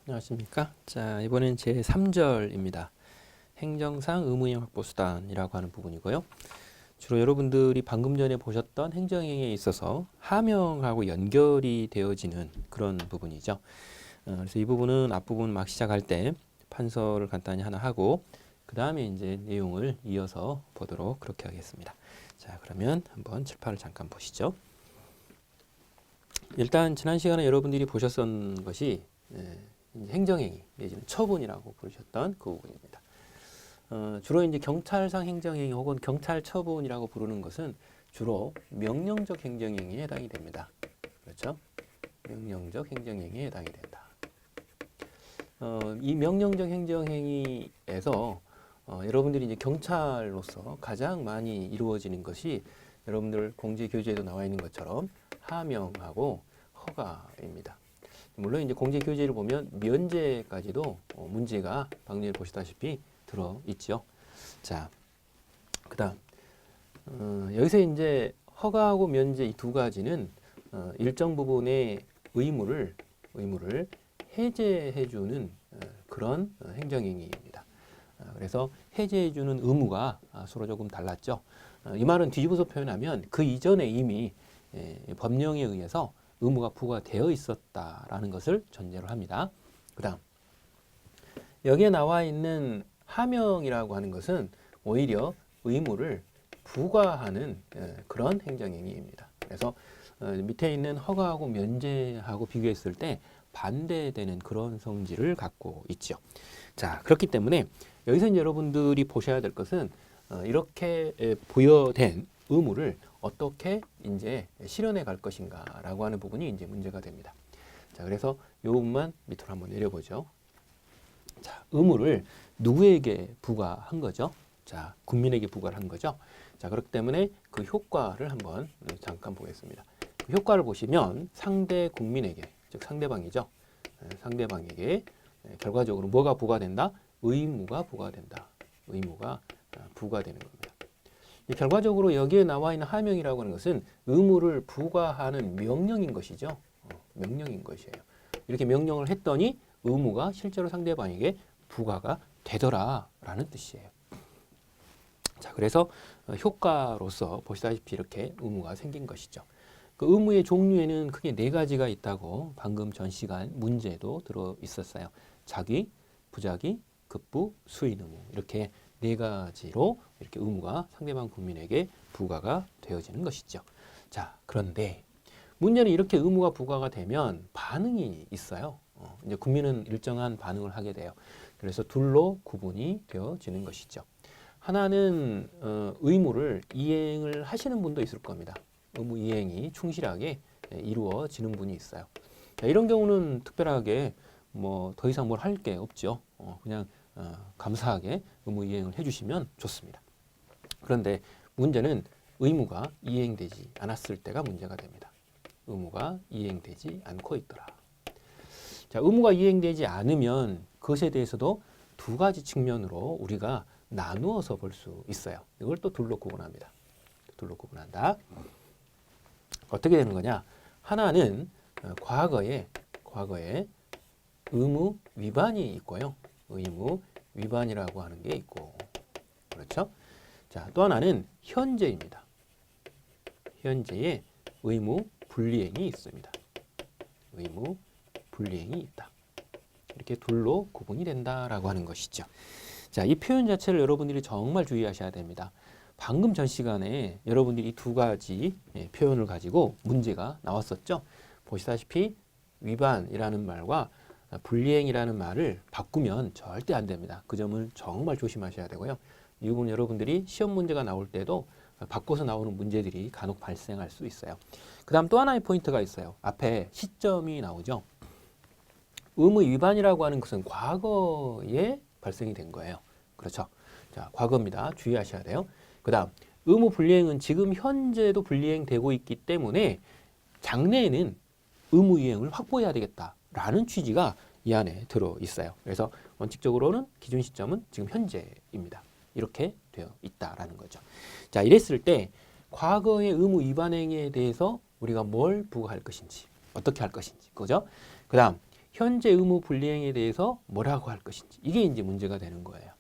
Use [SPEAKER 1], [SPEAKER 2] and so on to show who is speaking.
[SPEAKER 1] 안녕하십니까. 자, 이번엔 제 3절입니다. 행정상 의무이행 확보수단이라고 하는 부분이고요. 주로 여러분들이 방금 전에 보셨던 행정행위에 있어서 하명하고 연결이 되어지는 그런 부분이죠. 그래서 이 부분은 앞부분 막 시작할 때 판서를 간단히 하나 하고 그 다음에 이제 내용을 이어서 보도록 그렇게 하겠습니다. 자, 그러면 한번 칠판을 잠깐 보시죠. 일단 지난 시간에 여러분들이 보셨던 것이 행정행위 내지는 처분이라고 부르셨던 그 부분입니다. 주로 이제 경찰상 행정행위 혹은 경찰 처분이라고 부르는 것은 주로 명령적 행정행위에 해당이 됩니다. 그렇죠? 명령적 행정행위에 해당이 된다. 이 명령적 행정행위에서 여러분들이 이제 경찰로서 가장 많이 이루어지는 것이 여러분들 공제교재에도 나와 있는 것처럼 하명하고 허가입니다. 물론 이제 공제교재를 보면 면제까지도 문제가 방금 전에 보시다시피 들어 있죠. 자, 그다음 여기서 이제 허가하고 면제 이 두 가지는 일정 부분의 의무를 해제해주는 그런 행정행위입니다. 그래서 해제해주는 의무가 서로 조금 달랐죠. 이 말은 뒤집어서 표현하면 그 이전에 이미 법령에 의해서 의무가 부과되어 있었다라는 것을 전제로 합니다. 그 다음 여기에 나와 있는 하명이라고 하는 것은 오히려 의무를 부과하는 그런 행정행위입니다. 그래서 밑에 있는 허가하고 면제하고 비교했을 때 반대되는 그런 성질을 갖고 있죠. 자, 그렇기 때문에 여기서 이제 여러분들이 보셔야 될 것은 이렇게 부여된 의무를 어떻게 이제 실현해 갈 것인가라고 하는 부분이 이제 문제가 됩니다. 자, 그래서 이 부분만 밑으로 한번 내려보죠. 자, 의무를 누구에게 부과한 거죠? 자, 국민에게 부과를 한 거죠. 자, 그렇기 때문에 그 효과를 한번 잠깐 보겠습니다. 그 효과를 보시면 상대 국민에게, 즉 상대방이죠. 상대방에게 결과적으로 뭐가 부과된다? 의무가 부과된다. 의무가 부과되는 겁니다. 결과적으로 여기에 나와 있는 하명이라고 하는 것은 의무를 부과하는 명령인 것이죠. 명령인 것이에요. 이렇게 명령을 했더니 의무가 실제로 상대방에게 부과가 되더라라는 뜻이에요. 자, 그래서 효과로서 보시다시피 이렇게 의무가 생긴 것이죠. 그 의무의 종류에는 크게 네 가지가 있다고 방금 전 시간 문제도 들어 있었어요. 자기, 부자기, 급부, 수인 의무 이렇게 네 가지로 이렇게 의무가 상대방 국민에게 부과가 되어지는 것이죠. 자, 그런데 문제는 이렇게 의무가 부과가 되면 반응이 있어요. 이제 국민은 일정한 반응을 하게 돼요. 그래서 둘로 구분이 되어지는 것이죠. 하나는 의무를 이행을 하시는 분도 있을 겁니다. 의무 이행이 충실하게 이루어지는 분이 있어요. 자, 이런 경우는 특별하게 뭐 더 이상 뭘 할 게 없죠. 그냥 감사하게 의무 이행을 해주시면 좋습니다. 그런데 문제는 의무가 이행되지 않았을 때가 문제가 됩니다. 의무가 이행되지 않고 있더라. 자, 의무가 이행되지 않으면 그것에 대해서도 두 가지 측면으로 우리가 나누어서 볼 수 있어요. 이걸 또 둘로 구분합니다. 둘로 구분한다. 어떻게 되는 거냐? 하나는 과거에 의무 위반이 있고요. 의무 위반이라고 하는 게 있고, 그렇죠? 자, 또 하나는 현재입니다. 현재에 의무 불이행이 있습니다. 의무 불이행이 있다. 이렇게 둘로 구분이 된다라고 하는 것이죠. 자, 이 표현 자체를 여러분들이 정말 주의하셔야 됩니다. 방금 전 시간에 여러분들이 두 가지 표현을 가지고 문제가 나왔었죠. 보시다시피 위반이라는 말과 불이행이라는 말을 바꾸면 절대 안 됩니다. 그 점을 정말 조심하셔야 되고요. 이 부분 여러분들이 시험 문제가 나올 때도 바꿔서 나오는 문제들이 간혹 발생할 수 있어요. 그 다음 또 하나의 포인트가 있어요. 앞에 시점이 나오죠. 의무 위반이라고 하는 것은 과거에 발생이 된 거예요. 그렇죠? 자, 과거입니다. 주의하셔야 돼요. 그 다음 의무 불이행은 지금 현재도 불이행되고 있기 때문에 장래에는 의무 이행을 확보해야 되겠다라는 취지가 이 안에 들어 있어요. 그래서 원칙적으로는 기준 시점은 지금 현재입니다. 이렇게 되어 있다라는 거죠. 자, 이랬을 때 과거의 의무 위반 행위에 대해서 우리가 뭘 부과할 것인지, 어떻게 할 것인지, 그죠? 그 다음 현재 의무 불이행에 대해서 뭐라고 할 것인지 이게 이제 문제가 되는 거예요.